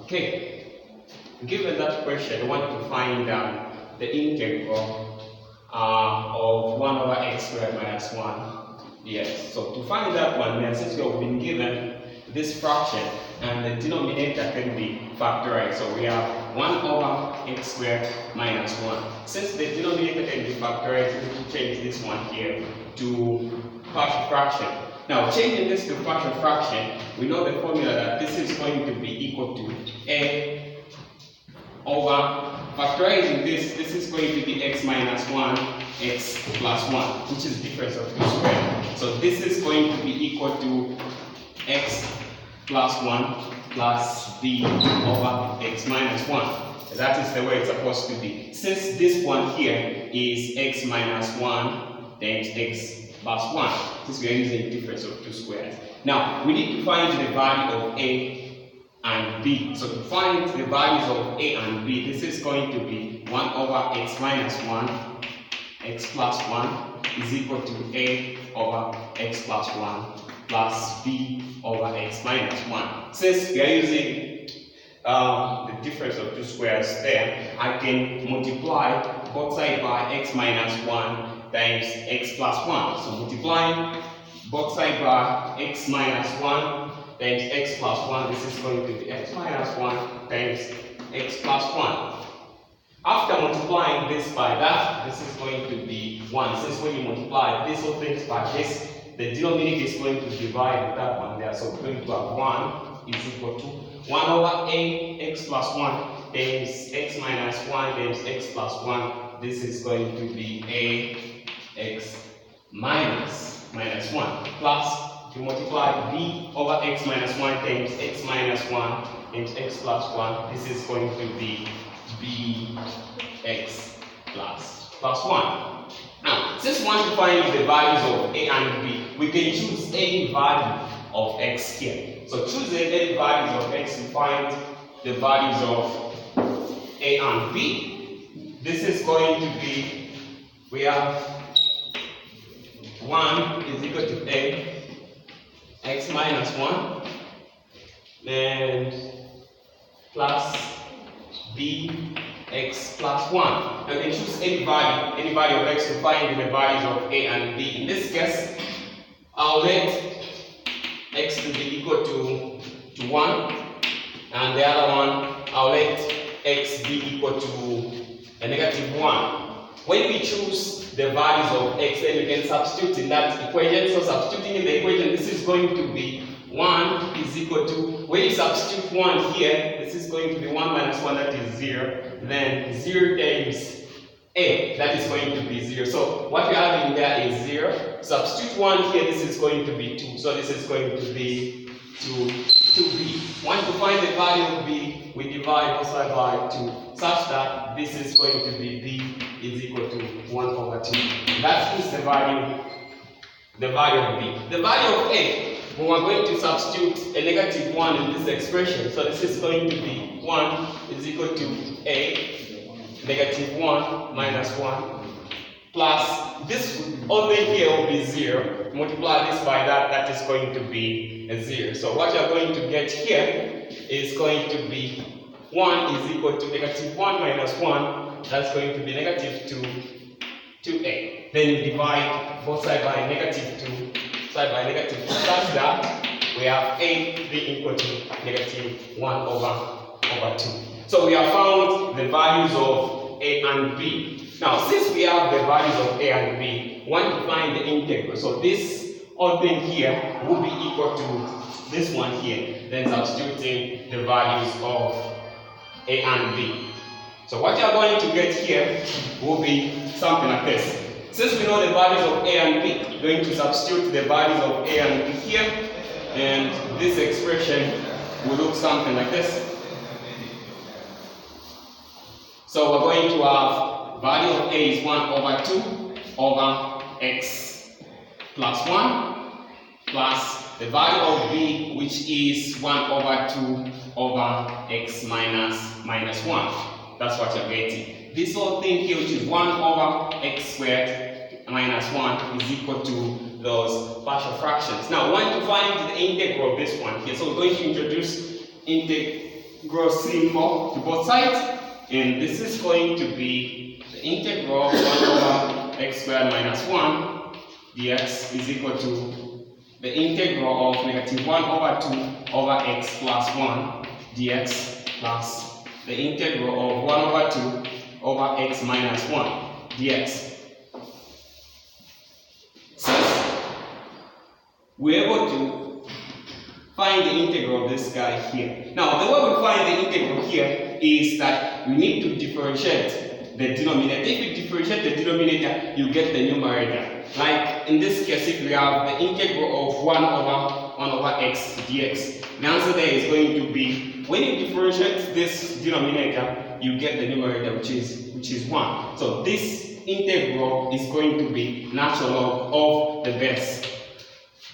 Okay, given that question, I want to find the integral of 1 over x squared minus 1. Yes, so to find that one, then since we have been given this fraction and the denominator can be factorized, so we have 1 over x squared minus 1. Since the denominator can be factorized, we need to change this one here to partial fraction. Now, changing this to partial fraction, we know the formula that this is going to be equal to a over, factorizing this is going to be x minus 1, x plus 1, which is difference of 2 squared. So this is going to be equal to x plus 1 plus b over x minus 1. That is the way it's supposed to be. Since this one here is x minus 1 times x plus 1, since we are using difference of 2 squares. Now, we need to find the value of a and b. So to find the values of a and b, this is going to be 1 over x minus 1, x plus 1 is equal to a over x plus 1 plus b over x minus 1. Since we are using the difference of 2 squares there, I can multiply both sides by x minus 1 times x plus 1. So multiplying both sides by x minus 1 times x plus 1, this is going to be x minus 1 times x plus 1. After multiplying this by that, this is going to be 1. Since when you multiply this whole thing by this, the denominator is going to divide that one there. So we're going to have 1 is equal to 1 over a x plus 1 times x minus 1 times x plus 1. This is going to be a x minus 1 plus, to multiply b over x minus 1 times x minus 1 times x plus 1. This is going to be bx plus 1. Now, since we want to find the values of a and b, we can choose any value of x here. So choose any values of x to find the values of a and b. This is going to be, we have 1 is equal to a x minus 1 and plus b x plus 1. Now you can choose any value of x to find the values of a and b. In this case, I'll let x to be equal to 1, and the other one I'll let x be equal to a negative 1. When we choose the values of x, then we can substitute in that equation. So substituting in the equation, this is going to be 1 is equal to, when you substitute 1 here, this is going to be 1 minus 1, that is 0. Then 0 times a, that is going to be 0. So what we have in there is 0. Substitute 1 here, this is going to be 2. So this is going to be 2b. Want to find the value of b, we divide both sides by 2, such that this is going to be b is equal to 1 over 2. That is the value of b. The value of a, we are going to substitute a negative 1 in this expression. So this is going to be 1 is equal to a negative 1 minus 1 plus this whole thing here will be 0. Multiply this by that, that is going to be a 0. So what you are going to get here is going to be 1 is equal to negative 1 minus 1. That's going to be negative 2a. Then you divide both sides by negative 2, side by negative 2, such that we have a being equal to negative 1 over 2. So we have found the values of a and b. Now, since we have the values of a and b, we want to find the integral. So this whole thing here will be equal to this one here, then substituting the values of a and b. So what you are going to get here will be something like this. Since we know the values of a and b, we're going to substitute the values of a and b here, and this expression will look something like this. So we're going to have value of a is 1 over 2 over x plus 1 plus the value of b, which is 1 over 2 over x minus 1. That's what you're getting. This whole thing here, which is 1 over x squared minus 1, is equal to those partial fractions. Now, we want to find the integral of this one here. So we're going to introduce integral symbol to both sides, and this is going to be the integral of 1 over x squared minus 1 dx is equal to the integral of negative 1 over 2 over x plus 1 dx plus the integral of 1 over 2 over x minus 1 dx. Since we're able to find the integral of this guy here. Now, the way we find the integral here is that we need to differentiate the denominator. If you differentiate the denominator, you get the numerator. Like in this case, if we have the integral of 1 over x dx, the answer there is going to be, when you differentiate this denominator, you get the numerator, which is 1. So this integral is going to be natural log of the base.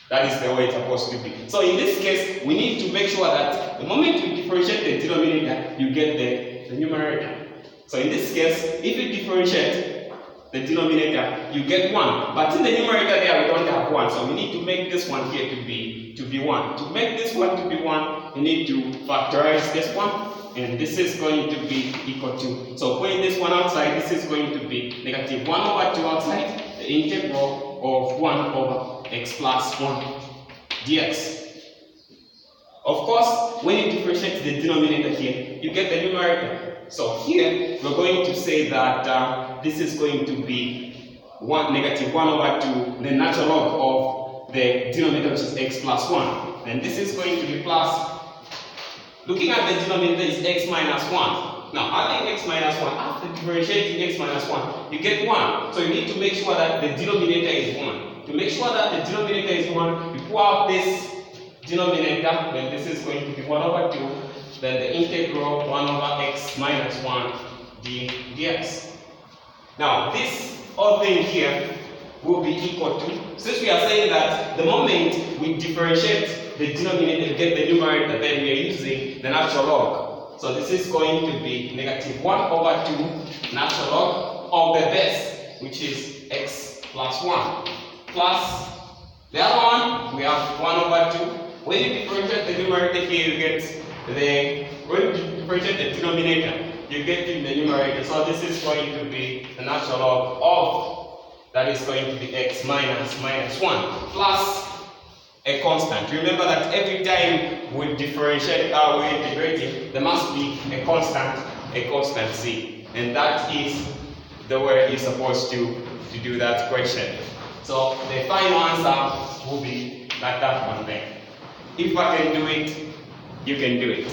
That is the way it's supposed to be. So in this case, we need to make sure that the moment you differentiate the denominator, you get the numerator. So in this case, if you differentiate the denominator, you get 1. But in the numerator there, we don't have 1. So we need to make this one here to be 1. To make this one to be 1, you need to factorize this one. And this is going to be equal to, so putting this one outside, this is going to be negative 1 over 2 outside, the integral of 1 over x plus 1 dx. Of course, when you differentiate the denominator here, you get the numerator. So here, we're going to say that this is going to be negative 1 over 2, the natural log of the denominator, which is x plus 1. And this is going to be plus, looking at the denominator is x minus 1. Now, having x minus 1, after differentiating x minus 1, you get 1. So you need to make sure that the denominator is 1. To make sure that the denominator is 1, you pull out this denominator, then this is going to be 1 over 2, then the integral 1 over x minus 1 dx. Now, this whole thing here will be equal to, since we are saying that the moment we differentiate the denominator to get the numerator, then we are using the natural log. So this is going to be negative 1 over 2 natural log of the base, which is x plus 1, plus the other one, we have 1 over 2. When you differentiate the numerator here, you get when you differentiate the denominator, you get in the numerator. So this is going to be the natural log of, that is going to be x minus 1, plus a constant. Remember that every time we differentiate, we're integrating, there must be a constant c. And that is the way you're supposed to do that question. So the final answer will be like that one there. If I can do it, you can do it.